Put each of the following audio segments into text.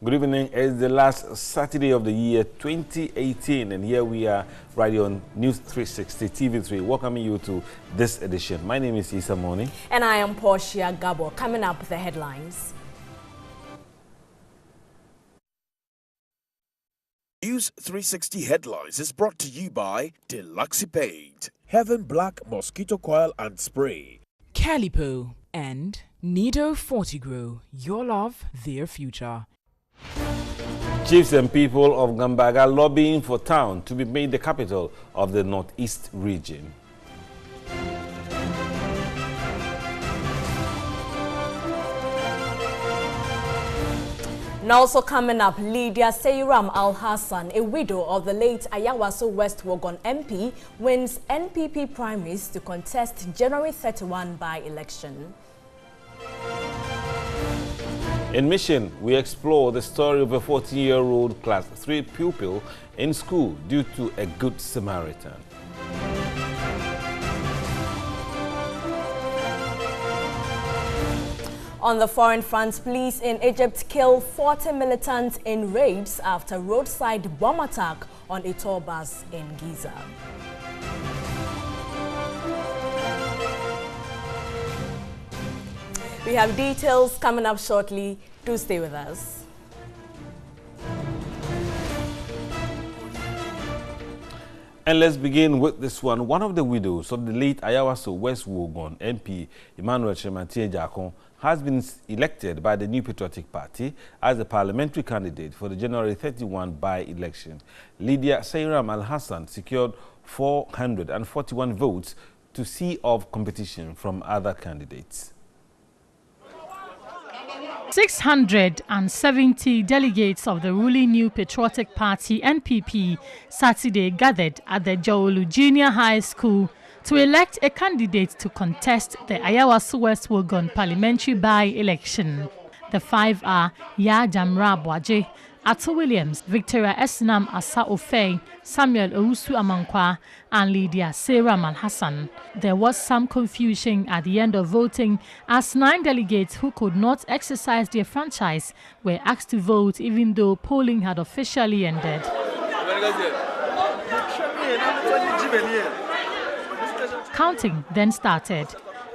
Good evening. It's the last Saturday of the year 2018, and here we are right here on News 360 TV3, welcoming you to this edition. My name is Issa Moni. And I am Portia Gabo. Coming up with the headlines. News 360 Headlines is brought to you by Deluxipade, Heaven Black Mosquito Coil and Spray, Calipo, and Nido Fortigro, your love, their future. Chiefs and people of Gambaga lobbying for town to be made the capital of the Northeast region. And also coming up, Lydia Seyram Al-Hassan, a widow of the late Ayawaso West Wogon MP, wins NPP primaries to contest January 31 by-election. In Mission, we explore the story of a 14-year-old Class 3 pupil in school due to a good Samaritan. On the foreign front, police in Egypt kill 40 militants in raids after roadside bomb attack on a tour bus in Giza. We have details coming up shortly. Do stay with us. And let's begin with this one. One of the widows of the late Ayawaso West Wogon MP, Emmanuel Chemantie Jakon, has been elected by the New Patriotic Party as the parliamentary candidate for the January 31 by-election. Lydia Seyram Al-Hassan secured 441 votes to see off competition from other candidates. 670 delegates of the ruling New Patriotic Party (NPP) Saturday gathered at the Jaolu Junior High School to elect a candidate to contest the Ayawaso West Wogon parliamentary by-election. The five are Ya Jamra Bwaje, Ato Williams, Victoria Esnam Asa Ofei, Samuel Owusu Amankwa, and Lydia Seyram Al-Hassan. There was some confusion at the end of voting as 9 delegates who could not exercise their franchise were asked to vote even though polling had officially ended. Counting then started.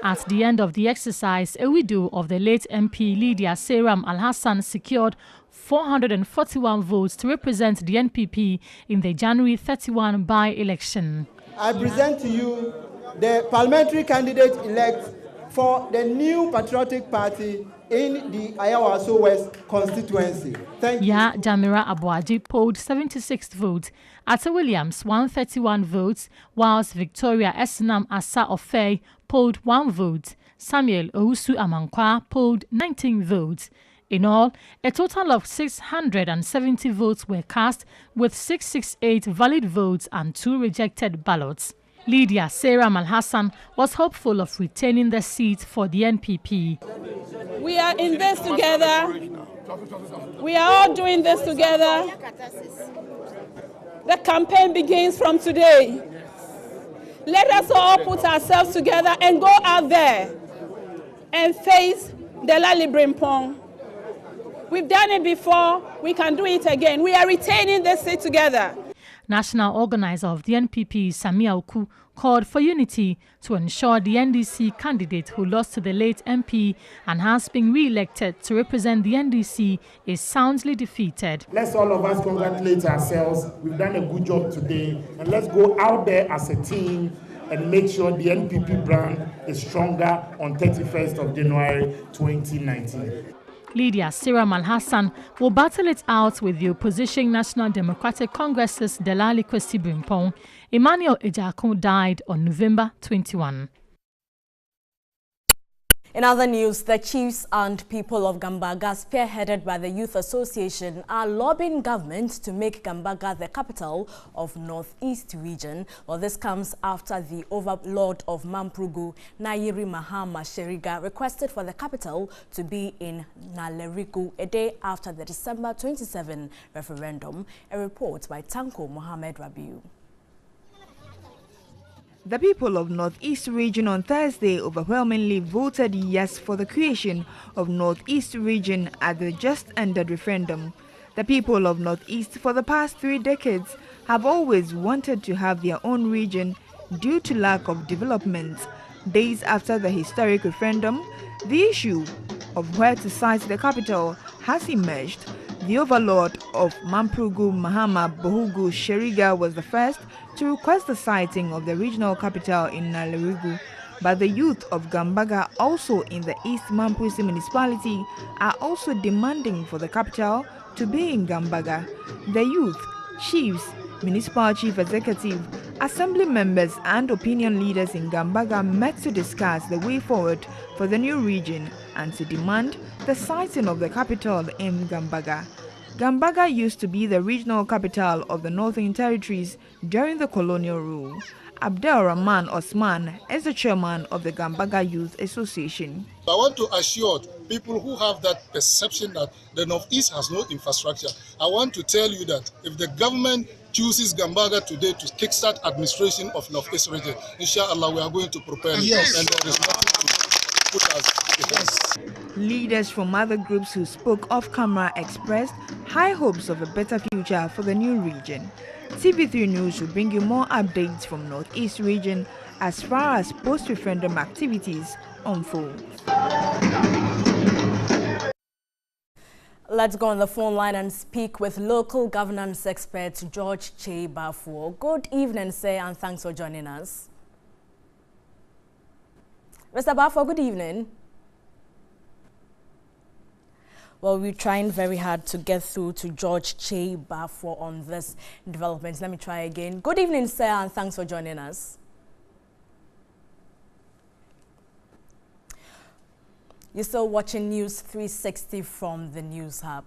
At the end of the exercise, a widow of the late MP Lydia Seyram Al-Hassan secured 441 votes to represent the NPP in the January 31 by-election. I present to you the parliamentary candidate-elect for the New Patriotic Party in the Ayawaso West constituency. Thank you. Ya Jamira Abuaji polled 76 votes, Atta Williams 131 votes, whilst Victoria Esnam Asa Ofei polled 1 vote. Samuel Owusu Amankwa polled 19 votes. In all, a total of 670 votes were cast, with 668 valid votes and 2 rejected ballots. Lydia Seyram Al-Hassan was hopeful of retaining the seat for the NPP. We are in this together. We are all doing this together. The campaign begins from today. Let us all put ourselves together and go out there and face the Lali Brimpong. We've done it before, we can do it again. We are retaining this seat together. National organizer of the NPP, Samia Oku, called for unity to ensure the NDC candidate who lost to the late MP and has been re-elected to represent the NDC is soundly defeated. Let's all of us congratulate ourselves. We've done a good job today, and let's go out there as a team and make sure the NPP brand is stronger on 31st of January 2019. Lydia Seyram Al-Hassan will battle it out with the opposition National Democratic Congress's Delali Kwesi Brimpong. Emmanuel Ejakun died on November 21. In other news, the chiefs and people of Gambaga, spearheaded by the Youth Association, are lobbying government to make Gambaga the capital of Northeast region. Well, this comes after the overlord of Mamprugu, Nayiri Mahama Sheriga, requested for the capital to be in Nalerigu a day after the December 27 referendum. A report by Tanko Mohammed Rabiu. The people of Northeast Region on Thursday overwhelmingly voted yes for the creation of Northeast Region at the just-ended referendum. The people of Northeast for the past 3 decades have always wanted to have their own region due to lack of development. Days after the historic referendum, the issue of where to site the capital has emerged. The overlord of Mamprugu, Mahama Bohugu Sheriga, was the first to request the siting of the regional capital in Nalerigu. But the youth of Gambaga, also in the East Mamprusi municipality, are also demanding for the capital to be in Gambaga. The youth, chiefs, municipal chief executive, assembly members and opinion leaders in Gambaga met to discuss the way forward for the new region and to demand the siting of the capital in Gambaga. Gambaga used to be the regional capital of the Northern Territories during the colonial rule. Abdel Rahman Osman is the chairman of the Gambaga Youth Association. I want to assure people who have that perception that the Northeast has no infrastructure. I want to tell you that if the government chooses Gambaga today to kickstart administration of Northeast region, inshallah we are going to prepare it. Yes. And there is nothing to put us against. Leaders from other groups who spoke off camera expressed high hopes of a better future for the new region. TV3 News will bring you more updates from Northeast region as far as post-referendum activities unfold. Let's go on the phone line and speak with local governance expert George Che Bafuo. Good evening, sir, and thanks for joining us. Mr. Bafuo, good evening. Well, we're trying very hard to get through to George Che Bafuo on this development. Let me try again. Good evening, sir, and thanks for joining us. You're still watching News 360 from the News Hub.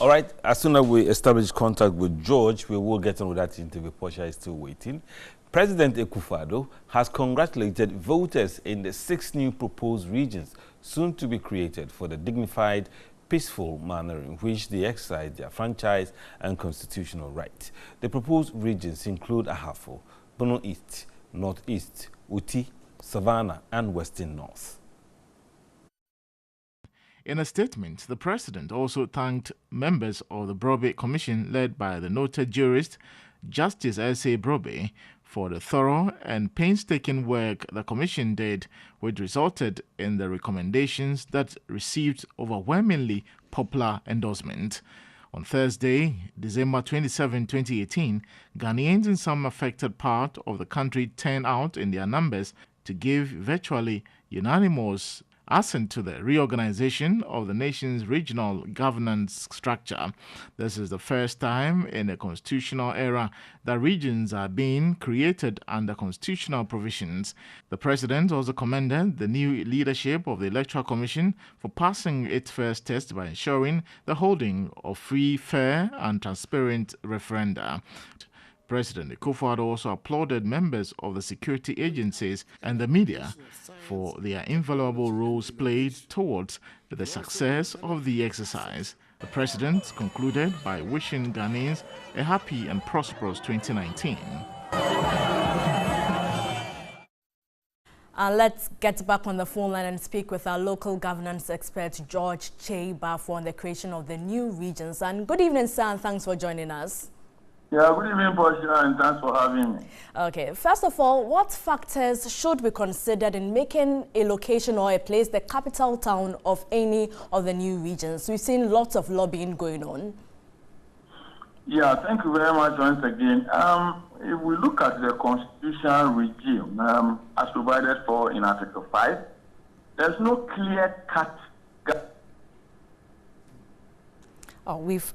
All right, as soon as we establish contact with George, we will get on with that interview. Portia is still waiting. President Akufo-Addo has congratulated voters in the 6 new proposed regions soon to be created for the dignified, peaceful manner in which they exercise their franchise and constitutional right. The proposed regions include Ahafo, Bono East, Northeast, Uti, Savannah, and Western North. In a statement, the president also thanked members of the Brobe Commission led by the noted jurist Justice S.A. Brobe for the thorough and painstaking work the commission did, which resulted in the recommendations that received overwhelmingly popular endorsement. On Thursday, December 27, 2018, Ghanaians in some affected part of the country turned out in their numbers to give virtually unanimous assent to the reorganization of the nation's regional governance structure. This is the first time in the constitutional era that regions are being created under constitutional provisions. The president also commended the new leadership of the Electoral Commission for passing its first test by ensuring the holding of free, fair, and transparent referenda. President Akufo-Addo also applauded members of the security agencies and the media for their invaluable roles played towards the success of the exercise. The president concluded by wishing Ghanaians a happy and prosperous 2019. Let's get back on the phone line and speak with our local governance expert, George Che Bafuo, on the creation of the new regions. And good evening, sir, and thanks for joining us. Yeah, good evening, Portia, and thanks for having me. Okay, first of all, what factors should be considered in making a location or a place the capital town of any of the new regions? We've seen lots of lobbying going on. Yeah, thank you very much once again. If we look at the constitutional regime as provided for in Article 5, there's no clear-cut.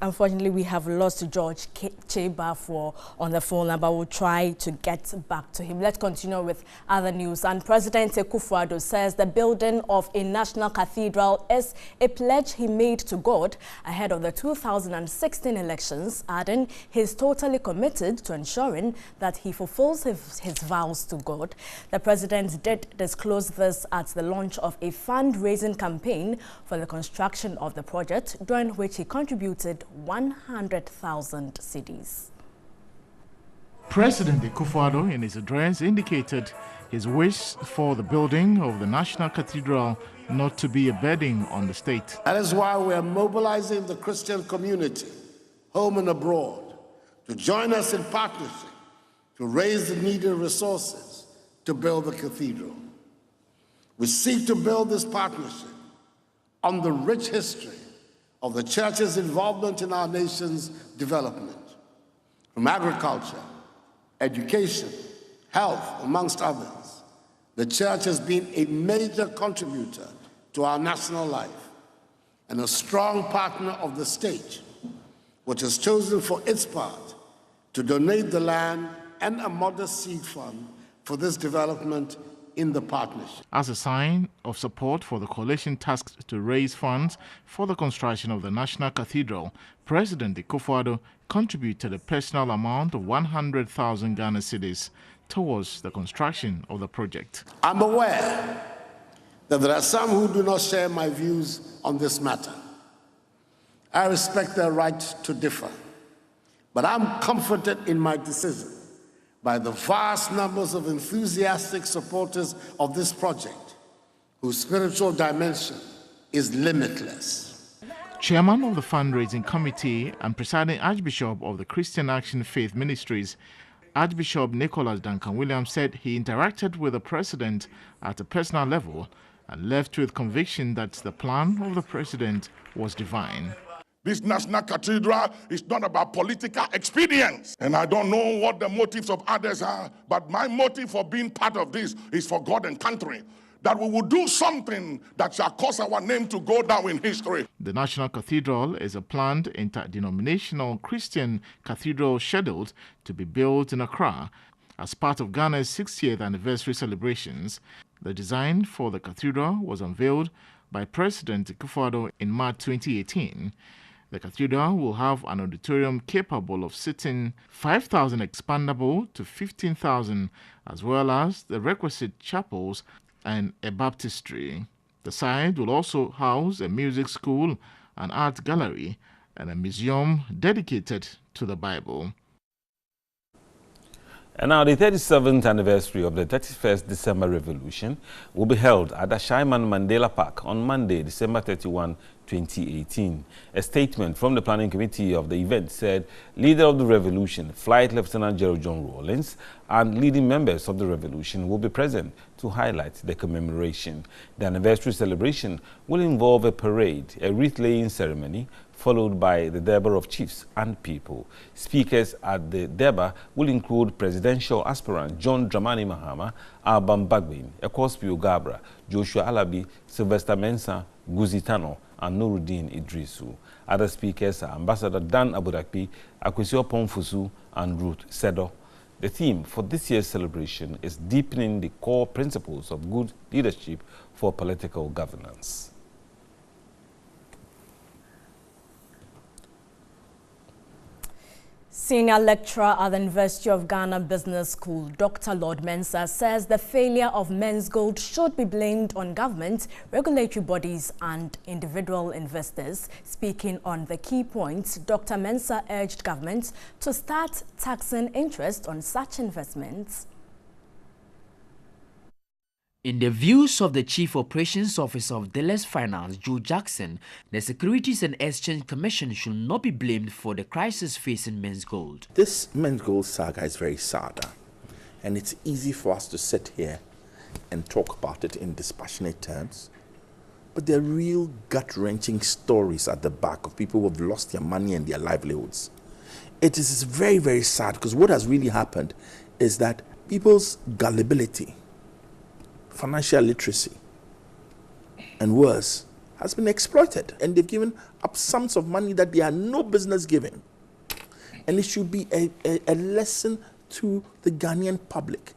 Unfortunately, we have lost George Che Bafuo on the phone line, but we'll try to get back to him. Let's continue with other news. And President Akufo-Addo says the building of a national cathedral is a pledge he made to God ahead of the 2016 elections, adding he's totally committed to ensuring that he fulfills his vows to God. The president did disclose this at the launch of a fundraising campaign for the construction of the project, during which he contributed 100,000 cedis. President Akufo-Addo, in his address, indicated his wish for the building of the National Cathedral not to be a burden on the state. That is why we are mobilizing the Christian community, home and abroad, to join us in partnership to raise the needed resources to build the cathedral. We seek to build this partnership on the rich history of the church's involvement in our nation's development, from agriculture, education, health, amongst others. The church has been a major contributor to our national life and a strong partner of the state, which has chosen for its part to donate the land and a modest seed fund for this development in the partnership. As a sign of support for the coalition tasked to raise funds for the construction of the National Cathedral, President Akufo-Addo contributed a personal amount of 100,000 Ghana cedis towards the construction of the project. I'm aware that there are some who do not share my views on this matter. I respect their right to differ, but I'm comforted in my decision by the vast numbers of enthusiastic supporters of this project, whose spiritual dimension is limitless. Chairman of the fundraising committee and presiding Archbishop of the Christian Action Faith Ministries, Archbishop Nicholas Duncan Williams, said he interacted with the president at a personal level and left with conviction that the plan of the president was divine. This National Cathedral is not about political expedience. And I don't know what the motives of others are, but my motive for being part of this is for God and country. That we will do something that shall cause our name to go down in history. The National Cathedral is a planned interdenominational Christian cathedral scheduled to be built in Accra as part of Ghana's 60th anniversary celebrations. The design for the cathedral was unveiled by President Akufo-Addo in March 2018. The cathedral will have an auditorium capable of seating 5,000 expandable to 15,000, as well as the requisite chapels and a baptistry. The site will also house a music school, an art gallery, and a museum dedicated to the Bible. And now the 37th anniversary of the 31st December Revolution will be held at the Shaiman Mandela Park on Monday, December 31, 2018. A statement from the planning committee of the event said leader of the revolution, Flight Lieutenant General John Rawlings, and leading members of the revolution will be present to highlight the commemoration. The anniversary celebration will involve a parade, a wreath-laying ceremony, followed by the Durbar of Chiefs and People. Speakers at the Durbar will include presidential aspirant John Dramani Mahama, Alban Bagbin, Ekospi Gabra, Joshua Alabi, Sylvester Mensah, Guzitano, and Nuruddin Idrisu. Other speakers are Ambassador Dan Abudakpi, Akwesio Pomfusu, and Ruth Sedo. The theme for this year's celebration is deepening the core principles of good leadership for political governance. Senior lecturer at the University of Ghana Business School, Dr. Lord Mensah, says the failure of men's gold should be blamed on government, regulatory bodies and individual investors. Speaking on the key points, Dr. Mensah urged government to start taxing interest on such investments. In the views of the Chief Operations Officer of Dealers Finance, Joe Jackson, the Securities and Exchange Commission should not be blamed for the crisis facing men's gold. This men's gold saga is very sad, and it's easy for us to sit here and talk about it in dispassionate terms. But there are real gut-wrenching stories at the back of people who have lost their money and their livelihoods. It is very, very sad because what has really happened is that people's gullibility, financial literacy, and worse, has been exploited, and they've given up sums of money that they had no business giving. And it should be a lesson to the Ghanaian public.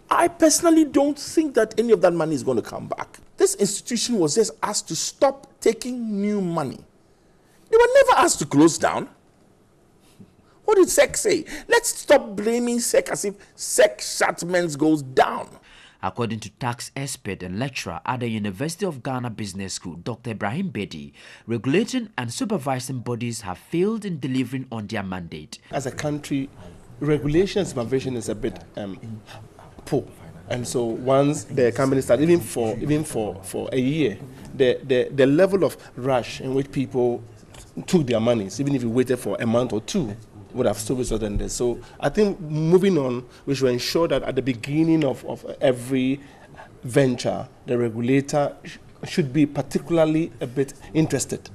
I personally don't think that any of that money is going to come back. This institution was just asked to stop taking new money. They were never asked to close down. What did SEC say? Let's stop blaming SEC as if SEC shut men's goals down. According to tax expert and lecturer at the University of Ghana Business School, Dr. Ibrahim Bedi, regulating and supervising bodies have failed in delivering on their mandate. As a country, regulation and supervision is a bit poor. And so once the company started, even for a year, the level of rush in which people took their monies, even if you waited for a month or two, would have still resulted in this. So I think moving on, we should ensure that at the beginning of every venture, the regulator should be particularly a bit interested.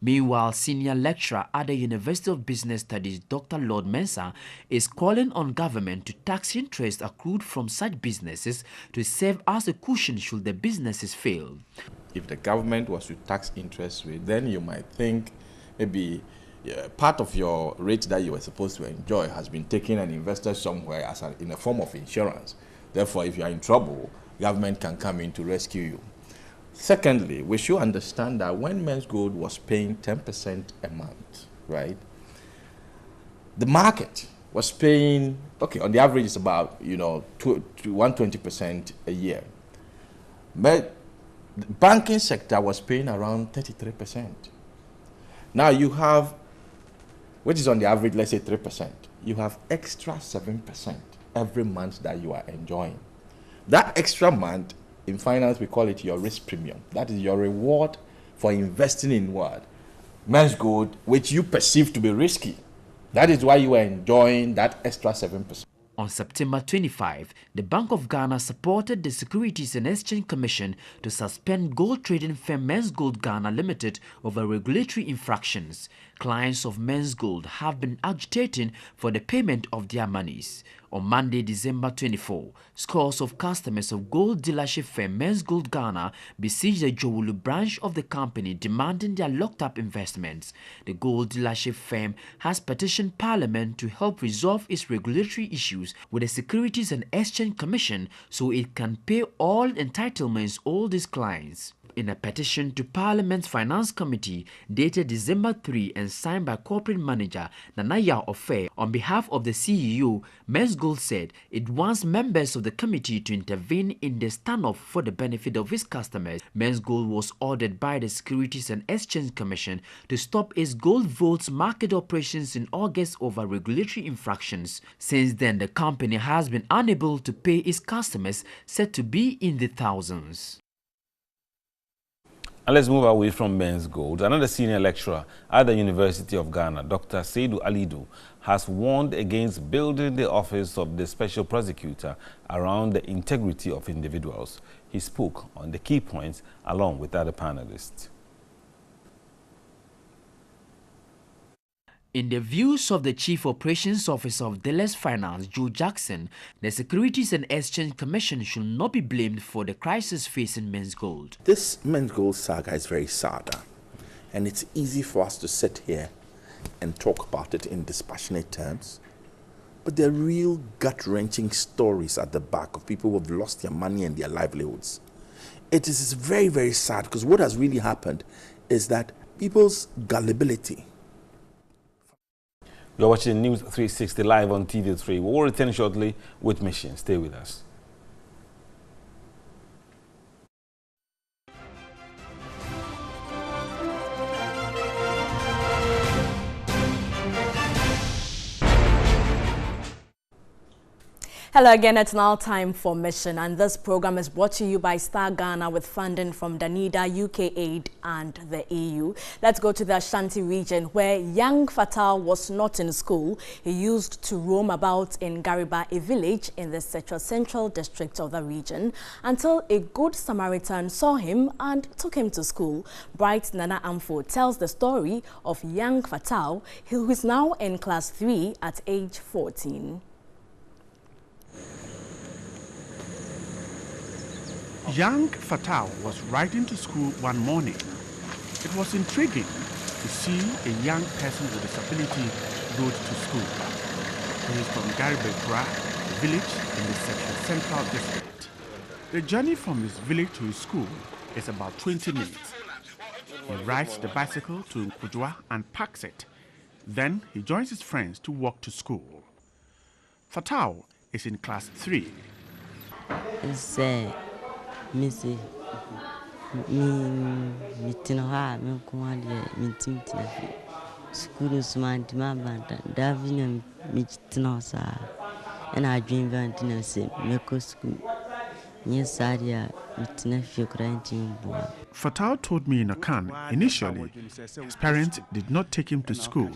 Meanwhile, senior lecturer at the University of Business Studies, Dr. Lord Mensah, is calling on government to tax interest accrued from such businesses to serve as a cushion should the businesses fail. If the government was to tax interest rate, then you might think maybe part of your rate that you were supposed to enjoy has been taken and invested somewhere as in a form of insurance. Therefore, if you are in trouble, government can come in to rescue you. Secondly, we should understand that when Men's Gold was paying 10% a month, right, the market was paying, okay, on the average it's about, to 120% a year. But the banking sector was paying around 33%. Now you have, which is on the average, let's say 3%, you have extra 7% every month that you are enjoying. That extra month, in finance, we call it your risk premium. That is your reward for investing in what? Men's Gold, which you perceive to be risky. That is why you are enjoying that extra 7%. On September 25, the Bank of Ghana supported the Securities and Exchange Commission to suspend gold trading firm Men's Gold Ghana Limited over regulatory infractions. Clients of Men's Gold have been agitating for the payment of their monies. On Monday, December 24, scores of customers of gold dealership firm Men's Gold Ghana besieged the Jowulu branch of the company demanding their locked-up investments. The gold dealership firm has petitioned Parliament to help resolve its regulatory issues with the Securities and Exchange Commission so it can pay all entitlements all these clients. In a petition to Parliament's Finance Committee dated December 3 and signed by Corporate Manager Nanaya Ofe on behalf of the CEO, Men's Gold said it wants members of the committee to intervene in the standoff for the benefit of its customers. Men's Gold was ordered by the Securities and Exchange Commission to stop its gold vaults market operations in August over regulatory infractions. Since then, the company has been unable to pay its customers, said to be in the thousands. And let's move away from Men's Gold. Another senior lecturer at the University of Ghana, Dr. Seidu Alidu, has warned against building the office of the special prosecutor around the integrity of individuals. He spoke on the key points along with other panelists. In the views of the Chief Operations Officer of Deles Finance, Joe Jackson, the Securities and Exchange Commission should not be blamed for the crisis facing Men's Gold. This Men's Gold saga is very sad, and it's easy for us to sit here and talk about it in dispassionate terms, but there are real gut-wrenching stories at the back of people who have lost their money and their livelihoods. It is very, very sad because what has really happened is that people's gullibility. You're watching News 360 live on TV3. We will return shortly with Mission. Stay with us. Hello again, it's now time for Mission, and this program is brought to you by Star Ghana with funding from Danida, UK Aid and the EU. Let's go to the Ashanti region where young Fatal was not in school. He used to roam about in Gariba, a village in the central district of the region, until a good Samaritan saw him and took him to school. Bright Nana Amfo tells the story of young Fatal, who is now in class 3 at age 14. Young Fatal was riding to school one morning. It was intriguing to see a young person with disability rode to school. He is from Garibekura, a village in the central district. The journey from his village to his school is about 20 minutes. He rides the bicycle to Nkujua and parks it. Then he joins his friends to walk to school. Fatal is in class 3. Missy, me, school is man Mabanta, Davin Michinosa, and I dream Vantina, Meko school. Yes, Sadia, with nephew granting boy. Fatau told me in Akan, initially, his parents did not take him to school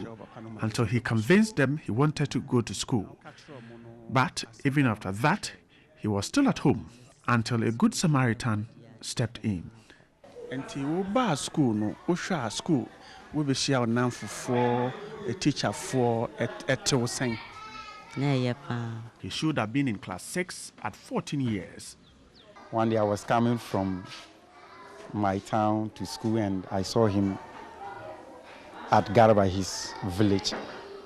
until he convinced them he wanted to go to school. But even after that, he was still at home until a good Samaritan stepped in. Until we school, no, Osha school, we be share now for a teacher for a saying. He should have been in class 6 at 14 years. One day I was coming from my town to school and I saw him at Garba, his village.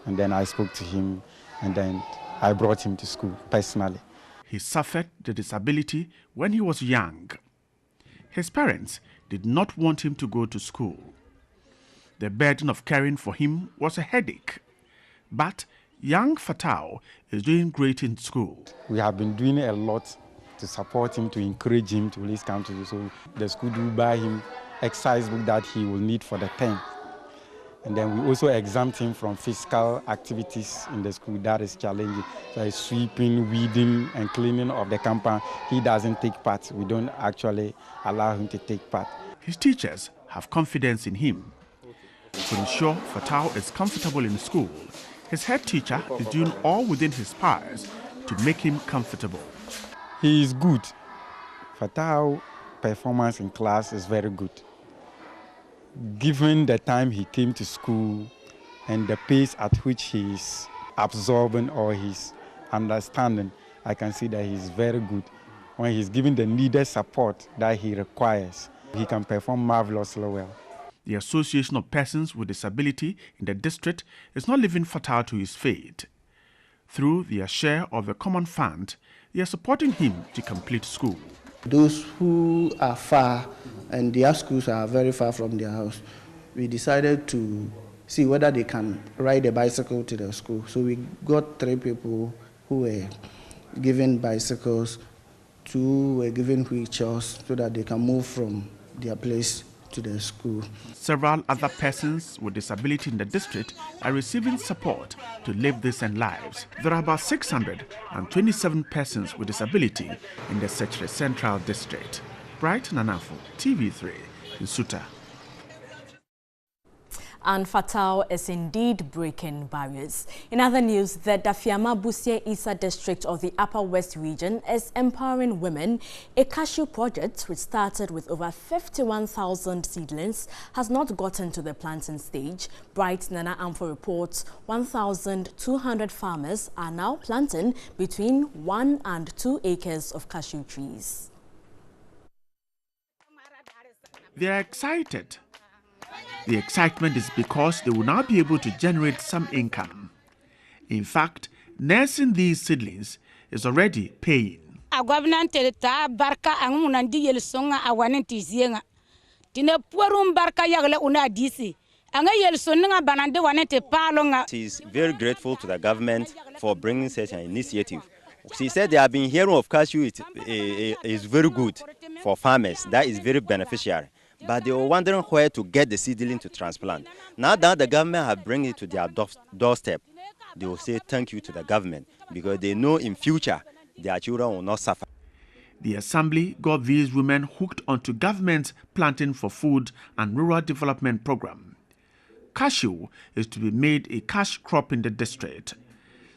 And then I spoke to him and then I brought him to school personally. He suffered the disability when he was young. His parents did not want him to go to school. The burden of caring for him was a headache. But young Fatau is doing great in school. We have been doing a lot to support him, to encourage him to always come to the school. The school will buy him exercise book that he will need for the term. And then we also exempt him from physical activities in the school that is challenging. So like sweeping, weeding, and cleaning of the compound. He doesn't take part. We don't actually allow him to take part. His teachers have confidence in him. To ensure Fatau is comfortable in school, his head teacher is doing all within his powers to make him comfortable. He is good. Fatau's performance in class is very good. Given the time he came to school and the pace at which he is absorbing or his understanding, I can see that he's very good. When he's given the needed support that he requires, he can perform marvelously well. The Association of Persons with Disability in the district is not leaving Fatau to his fate. Through their share of the common fund, they are supporting him to complete school. Those who are far and their schools are very far from their house, we decided to see whether they can ride a bicycle to the school. So we got 3 people who were given bicycles, 2 were given wheelchairs so that they can move from their place to the school. Several other persons with disability in the district are receiving support to live decent lives. There are about 627 persons with disability in the Sechere Central District. Bright Nanafo, TV3, in Suta. And Fatau is indeed breaking barriers. In other news, the Dafiama Busia Isa district of the Upper West region is empowering women. A cashew project, which started with over 51,000 seedlings, has not gotten to the planting stage. Bright Nana Amfo reports 1,200 farmers are now planting between 1 and 2 acres of cashew trees. They are excited. The excitement is because they will now be able to generate some income. In fact, nursing these seedlings is already paying. She's very grateful to the government for bringing such an initiative. She said they have been hearing of cashew is very good for farmers. That is very beneficial. But they were wondering where to get the seedling to transplant. Now that the government have bring it to their doorstep, they will say thank you to the government because they know in future their children will not suffer. The assembly got these women hooked onto government's Planting for Food and Rural Development program. Cashew is to be made a cash crop in the district.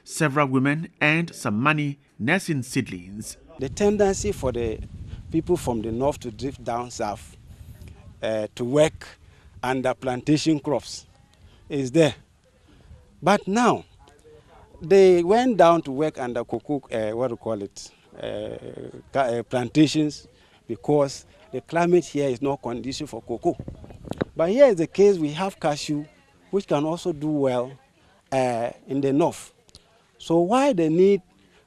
Several women earned some money nursing seedlings. The tendency for the people from the north to drift down south to work under plantation crops is there. But now, they went down to work under cocoa, plantations, because the climate here is not conducive for cocoa. But here is the case, we have cashew, which can also do well in the north. So why the need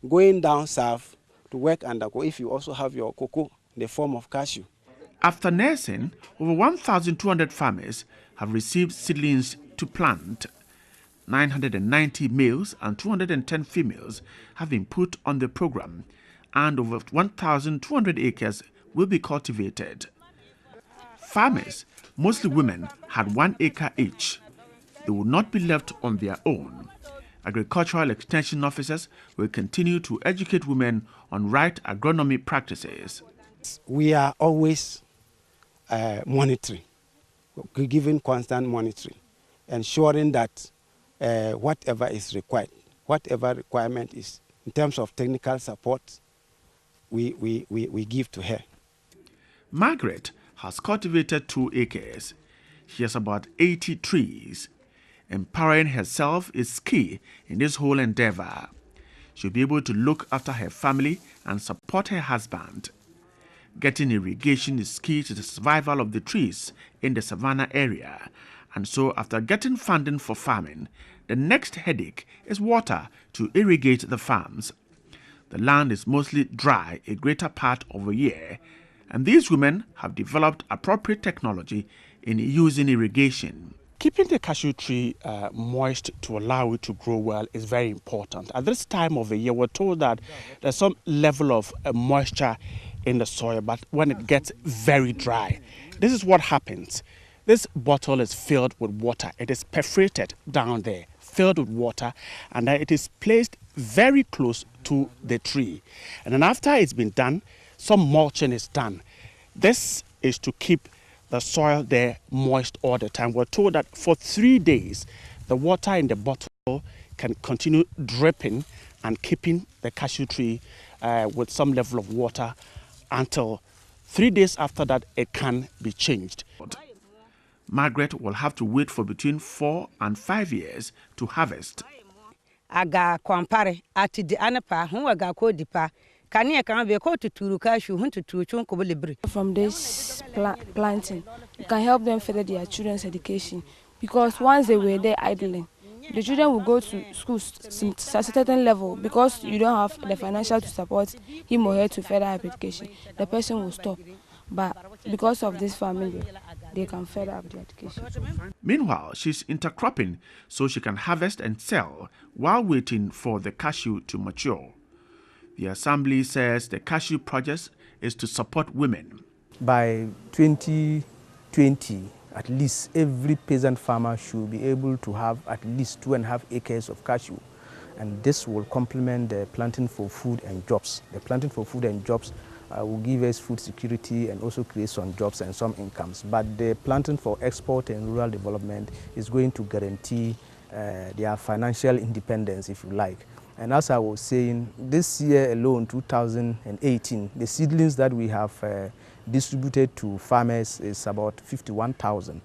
going down south to work under cocoa if you also have your cocoa in the form of cashew? After nursing, over 1,200 farmers have received seedlings to plant. 990 males and 210 females have been put on the program, and over 1,200 acres will be cultivated. Farmers, mostly women, had 1 acre each. they will not be left on their own. Agricultural extension officers will continue to educate women on right agronomy practices. We are always monitoring, giving constant monitoring, ensuring that whatever is required, whatever requirement is in terms of technical support, we give to her. Margaret has cultivated 2 acres. She has about 80 trees. Empowering herself is key in this whole endeavor. She'll be able to look after her family and support her husband. Getting irrigation is key to the survival of the trees in the savannah area. And so after getting funding for farming, the next headache is water to irrigate the farms. The land is mostly dry a greater part of the year, and these women have developed appropriate technology in using irrigation. Keeping the cashew tree moist to allow it to grow well is very important. At this time of the year, we're told that there's some level of moisture in the soil, but when it gets very dry, this is what happens. This bottle is filled with water. It is perforated down there, filled with water, and then it is placed very close to the tree. And then after it's been done, some mulching is done. This is to keep the soil there moist all the time. We're told that for 3 days, the water in the bottle can continue dripping and keeping the cashew tree with some level of water until 3 days after that it can be changed. Margaret will have to wait for between 4 and 5 years to harvest. Aga kwampare ati di anapa hu aga ko dipa kani kan be ko tuturu cashew hu tuturu chun ko libre. From this planting, you can help them further their children's education, because once they were there idling, the children will go to school to a certain level. Because you don't have the financial to support him or her to further education, the person will stop. But because of this family, they can further up their education. Meanwhile, she's intercropping so she can harvest and sell while waiting for the cashew to mature. The assembly says the cashew project is to support women. By 2020, at least every peasant farmer should be able to have at least 2.5 acres of cashew. And this will complement the planting for food and jobs. The planting for food and jobs will give us food security and also create some jobs and some incomes. But the planting for export and rural development is going to guarantee their financial independence, if you like. And as I was saying, this year alone, 2018, the seedlings that we have distributed to farmers is about 51,000,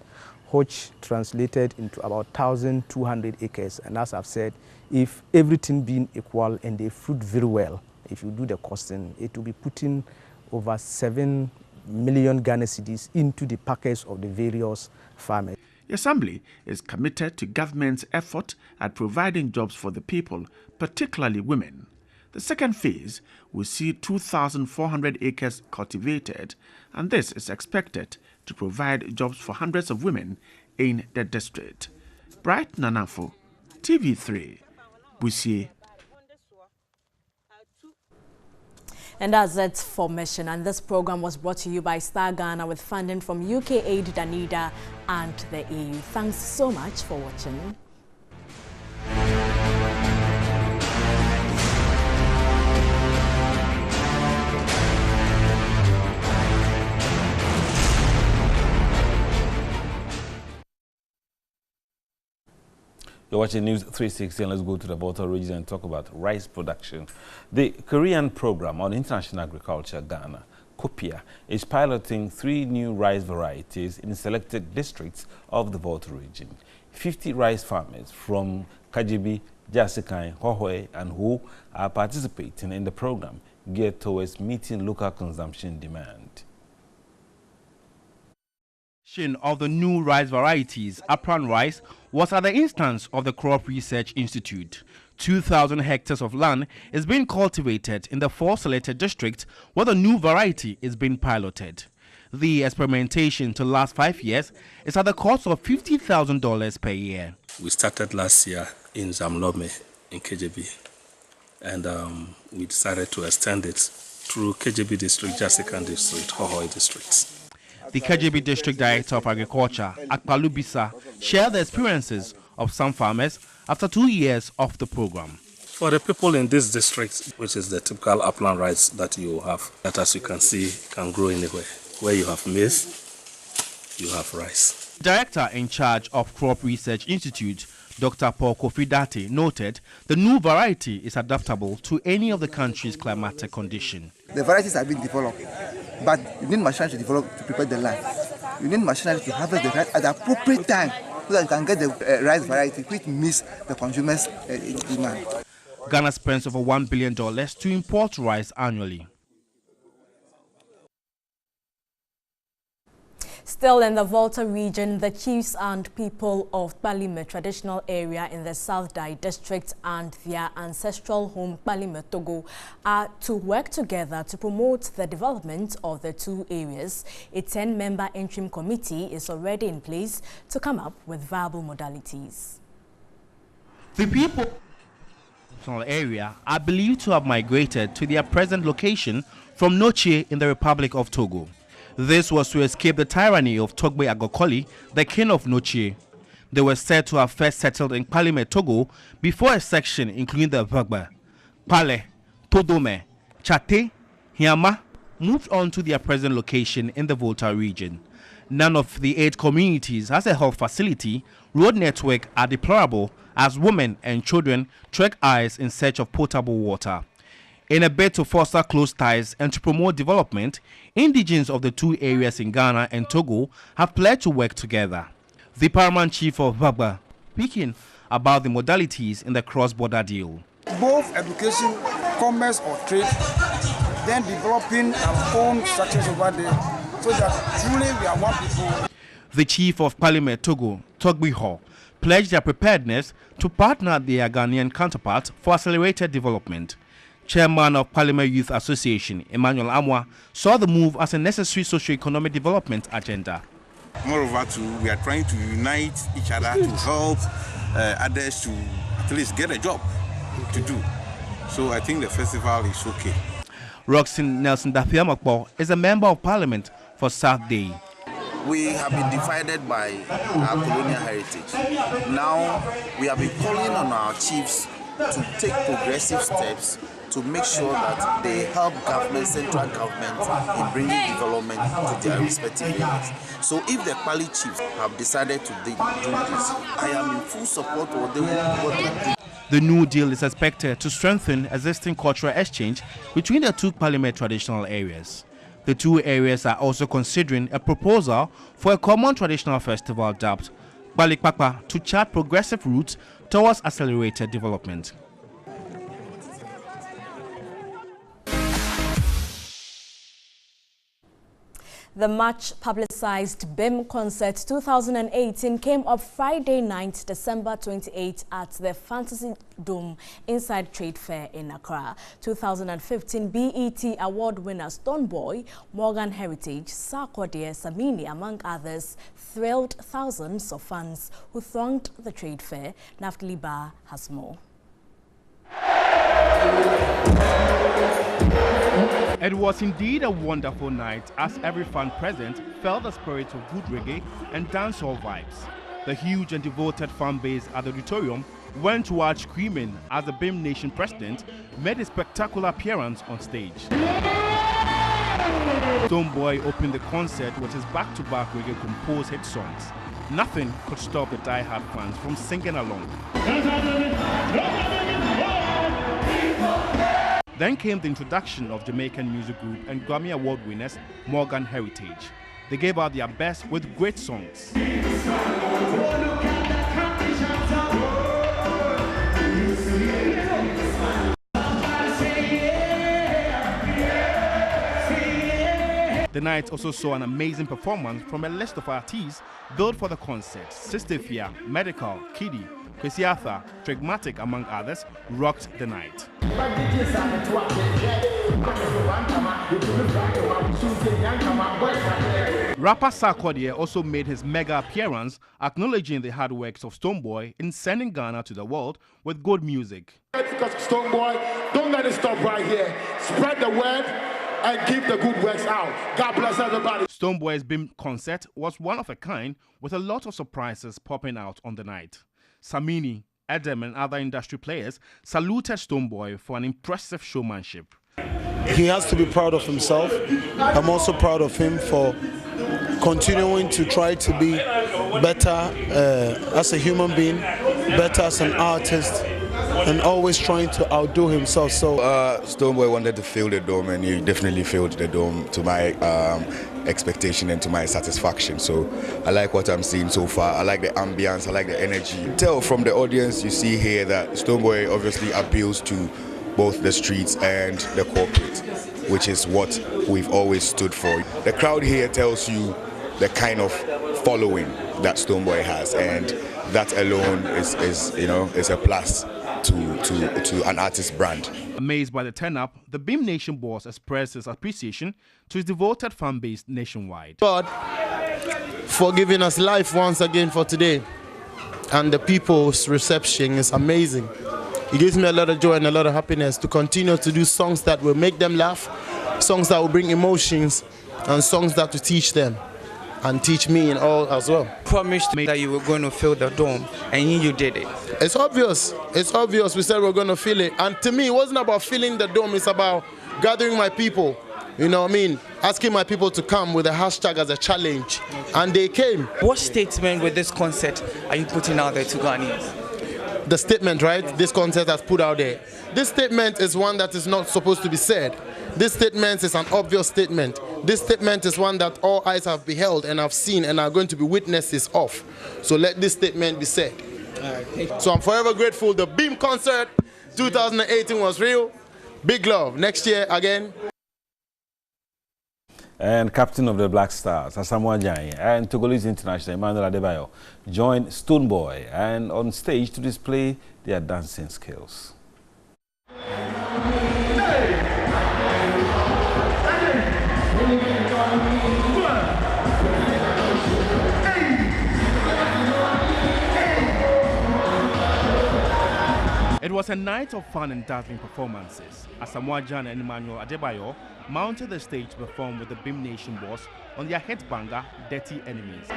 which translated into about 1,200 acres. And as I've said, if everything being equal and they fruit very well, if you do the costing, it will be putting over 7 million Ghana cedis into the package of the various farmers. The Assembly is committed to government's effort at providing jobs for the people, particularly women. The second phase will see 2,400 acres cultivated, and this is expected to provide jobs for hundreds of women in the district. Bright Nanafo, TV3, Busie. And that's it for Mission. And this program was brought to you by Star Ghana with funding from UK Aid, Danida, and the EU. Thanks so much for watching. You're watching News 360, and let's go to the Volta region and talk about rice production. The Korean program on international agriculture, Ghana, COPIA, is piloting 3 new rice varieties in selected districts of the Volta region. 50 rice farmers from Kajibi, Jasikai, Hohoe, and Hu are participating in the program geared towards meeting local consumption demand. Of the new rice varieties, Apran rice, was at the instance of the Crop Research Institute. 2,000 hectares of land is being cultivated in the 4 selected districts where the new variety is being piloted. The experimentation to last 5 years is at the cost of $50,000 per year. We started last year in Zamlome in KJB, and we decided to extend it through KJB district, Jasikan district, Hohoe districts. The KJB District Director of Agriculture, Akpalu Bisa, shared the experiences of some farmers after 2 years of the program. For the people in this district, which is the typical upland rice that you have, that as you can see can grow anywhere. Where you have maize, you have rice. Director in charge of Crop Research Institute, Dr. Paul Kofi Date, noted the new variety is adaptable to any of the country's climatic condition. The varieties have been developed, but you need machinery to develop to prepare the land. You need machinery to harvest the rice at the appropriate time so that you can get the rice variety which meets the consumer's demand. Ghana spends over $1 billion to import rice annually. Still in the Volta region, the chiefs and people of Kpalime traditional area in the South Dai district and their ancestral home Kpalime Togo are to work together to promote the development of the two areas. A 10-member interim committee is already in place to come up with viable modalities. The people of the area are believed to have migrated to their present location from Noche in the Republic of Togo. This was to escape the tyranny of Togbe Agokoli, the king of Noche. They were said to have first settled in Kpalime, Togo, before a section including the Vagba, Pale, Todome, Chate, Hiama moved on to their present location in the Volta region. None of the 8 communities has a health facility. Road network are deplorable as women and children trek ice in search of potable water. In a bid to foster close ties and to promote development, indigenes of the two areas in Ghana and Togo have pledged to work together. The paramount chief of Vagba speaking about the modalities in the cross-border deal. Both education, commerce or trade, then developing our own structures over there so that truly we are one people. The chief of Parliament Togo, Togbiho, pledged their preparedness to partner their Ghanaian counterparts for accelerated development. Chairman of Parliament Youth Association, Emmanuel Amwa, saw the move as a necessary socio-economic development agenda. Moreover, we are trying to unite each other to help others to at least get a job to do. So I think the festival is okay. Roxin Nelson Dafiamakbo is a member of Parliament for South Day. We have been divided by our colonial heritage. Now we have been calling on our chiefs to take progressive steps to make sure that they help government, central government, in bringing development to their respective areas. So if the Kpali chiefs have decided to do this, I am in full support of what they do. The new deal is expected to strengthen existing cultural exchange between the two Parliament traditional areas. The two areas are also considering a proposal for a common traditional festival dubbed Balikpakpa to chart progressive routes towards accelerated development. The much-publicized BIM Concert 2018 came up Friday night, December 28 at the Fantasy Dome inside Trade Fair in Accra. 2015 BET Award winner Stoneboy, Morgan Heritage, Sarkodie Samini, among others, thrilled thousands of fans who thronged the trade fair. Naftali Ba has more. It was indeed a wonderful night as every fan present felt the spirit of good reggae and dancehall vibes. The huge and devoted fan base at the auditorium went to watch screaming as the BIM Nation president made a spectacular appearance on stage. Stoneboy opened the concert with his back-to-back reggae composed hit songs. Nothing could stop the die-hard fans from singing along. Then came the introduction of Jamaican music group and Grammy Award winners Morgan Heritage. They gave out their best with great songs. The night also saw an amazing performance from a list of artists built for the concert. Sistefia, Medical, Kiddy, Kwesiatha, Trigmatic, among others, rocked the night. Rapper Sarkodie also made his mega appearance, acknowledging the hard works of Stoneboy in sending Ghana to the world with good music. Because Stoneboy, don't let it stop right here. Spread the word and keep the good works out. God bless everybody. Stoneboy's BIM concert was one of a kind, with a lot of surprises popping out on the night. Samini, Adam and other industry players saluted Stonebwoy for an impressive showmanship. He has to be proud of himself. I'm also proud of him for continuing to try to be better as a human being, better as an artist, and always trying to outdo himself. So Stonebwoy wanted to fill the dome, and he definitely filled the dome to my expectation and to my satisfaction. So I like what I'm seeing so far. I like the ambience, I like the energy. Tell from the audience, you see here that Stonebwoy obviously appeals to both the streets and the corporate, which is what we've always stood for. The crowd here tells you the kind of following that Stonebwoy has, and that alone is a plus to an artist's brand. Amazed by the turn-up, the Beam Nation boss expressed his appreciation to his devoted fan base nationwide. God for giving us life once again for today, and the people's reception is amazing. It gives me a lot of joy and a lot of happiness to continue to do songs that will make them laugh, songs that will bring emotions, and songs that will teach them and teach me in all as well. Promised me that you were going to fill the dome, and you did it. It's obvious. It's obvious. We said we're going to fill it. And to me, it wasn't about filling the dome. It's about gathering my people. You know what I mean? Asking my people to come with a hashtag as a challenge. And they came. What statement with this concert are you putting out there to Ghanaians? The statement, right, this concert has put out there. This statement is one that is not supposed to be said. This statement is an obvious statement. This statement is one that all eyes have beheld and have seen and are going to be witnesses of. So let this statement be said. So I'm forever grateful. The Beam concert 2018 was real. Big love. Next year again. And captain of the Black Stars, Asamoah Gyan, and Togolese international Emmanuel Adebayo joined Stonebwoy and on stage to display their dancing skills. It was a night of fun and dazzling performances. Asamoah Gyan and Emmanuel Adebayo mounted the stage to perform with the Beam Nation boss on their headbanger, Dirty Enemies.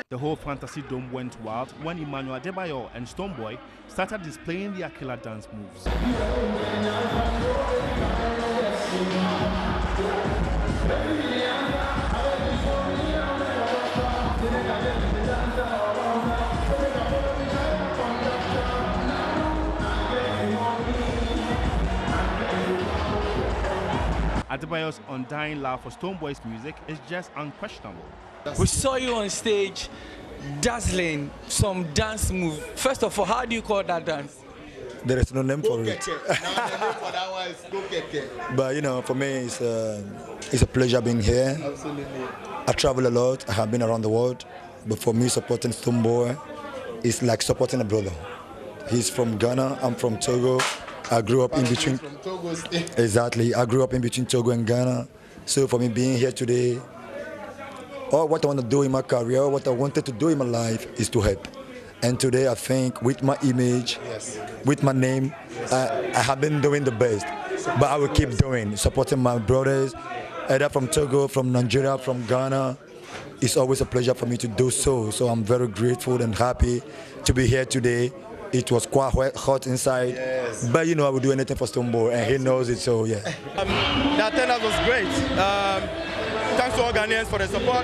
The whole fantasy dome went wild when Emmanuel Adebayo and Stonebwoy started displaying their killer dance moves. Adebayo's undying love for Stonebwoy's music is just unquestionable. We saw you on stage dazzling some dance move. First of all, how do you call that dance? There is no name for it. But you know, for me, it's a pleasure being here. Absolutely. I travel a lot. I have been around the world. But for me, supporting Stonebwoy is like supporting a brother. He's from Ghana. I'm from Togo. I grew up in between. From Togo State. Exactly. I grew up in between Togo and Ghana. So for me, being here today, all what I want to do in my career, what I wanted to do in my life is to help. And today, I think with my image, with my name, I have been doing the best. But I will keep doing, supporting my brothers, either from Togo, from Nigeria, from Ghana. It's always a pleasure for me to do so. So I'm very grateful and happy to be here today. It was quite hot inside, but you know I would do anything for Stonebwoy, and he knows it. So yeah. The attendance was great. Thanks to all Ghanaians for the support.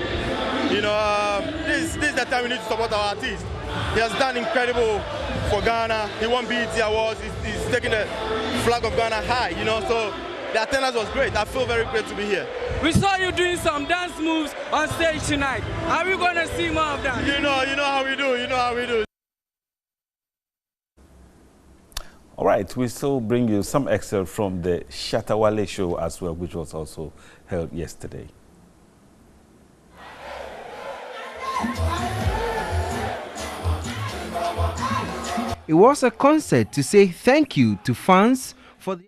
You know, this is the time we need to support our artist. He has done incredible for Ghana. He won BET Awards. He's taking the flag of Ghana high. You know, so the attendance was great. I feel very great to be here. We saw you doing some dance moves on stage tonight. Are we going to see more of that? You know how we do. You know how we do. All right, we still bring you some excerpt from the Shatawale show as well, which was also held yesterday. It was a concert to say thank you to fans for the...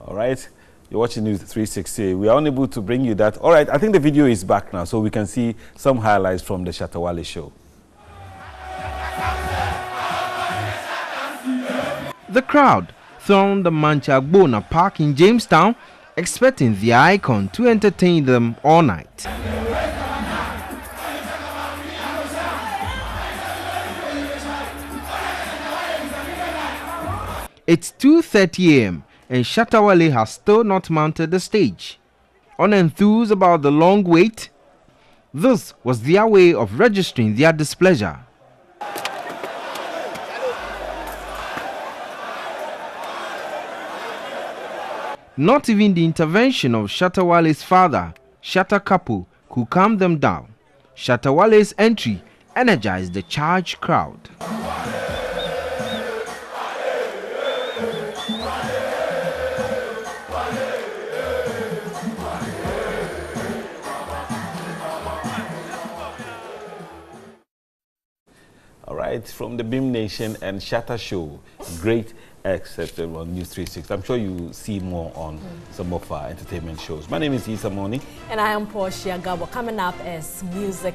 All right, you're watching NEWS360. We are unable to bring you that. All right, I think the video is back now, so we can see some highlights from the Shatawale show. The crowd thronged the Manchagbona Park in Jamestown, expecting the icon to entertain them all night. It's 2:30 a.m. and Shatta Wale has still not mounted the stage. Unenthused about the long wait, this was their way of registering their displeasure. Not even the intervention of Shatta Wale's father, Shatta Kapo, could calm them down. Shatta Wale's entry energized the charged crowd. All right, from the Beam Nation and Shatta Show, great excerpt on NEWS360. I'm sure you see more on some of our entertainment shows. My name is Issa Moni. And I am Portia Gabo. Coming up is Music